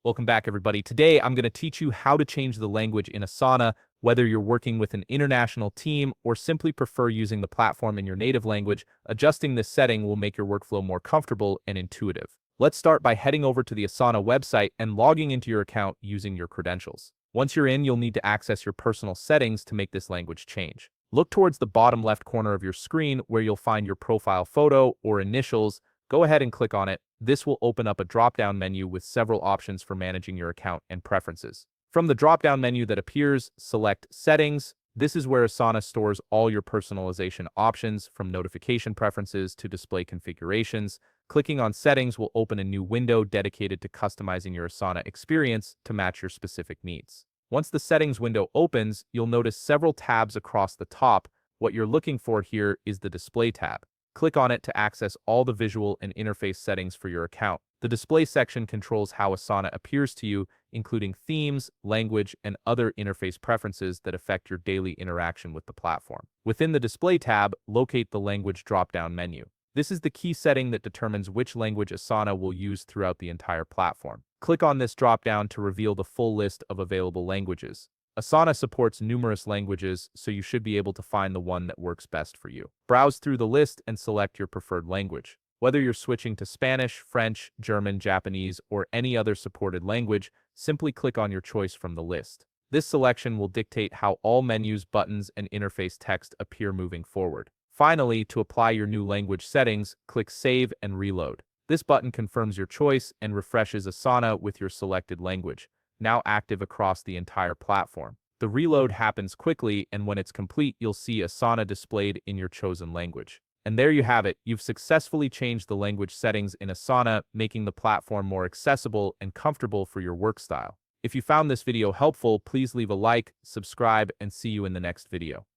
Welcome back, everybody. Today, I'm going to teach you how to change the language in Asana, whether you're working with an international team or simply prefer using the platform in your native language. Adjusting this setting will make your workflow more comfortable and intuitive. Let's start by heading over to the Asana website and logging into your account using your credentials. Once you're in, you'll need to access your personal settings to make this language change. Look towards the bottom left corner of your screen where you'll find your profile photo or initials. Go ahead and click on it. This will open up a drop-down menu with several options for managing your account and preferences. From the drop-down menu that appears, select Settings. This is where Asana stores all your personalization options, from notification preferences to display configurations. Clicking on Settings will open a new window dedicated to customizing your Asana experience to match your specific needs. Once the Settings window opens, you'll notice several tabs across the top. What you're looking for here is the Display tab. Click on it to access all the visual and interface settings for your account. The Display section controls how Asana appears to you, including themes, language, and other interface preferences that affect your daily interaction with the platform. Within the Display tab, locate the Language drop-down menu. This is the key setting that determines which language Asana will use throughout the entire platform. Click on this drop-down to reveal the full list of available languages. Asana supports numerous languages, so you should be able to find the one that works best for you. Browse through the list and select your preferred language. Whether you're switching to Spanish, French, German, Japanese, or any other supported language, simply click on your choice from the list. This selection will dictate how all menus, buttons, and interface text appear moving forward. Finally, to apply your new language settings, click Save and Reload. This button confirms your choice and refreshes Asana with your selected language, now active across the entire platform. The reload happens quickly, and when it's complete, you'll see Asana displayed in your chosen language. And there you have it. You've successfully changed the language settings in Asana, making the platform more accessible and comfortable for your work style. If you found this video helpful, please leave a like, subscribe, and see you in the next video.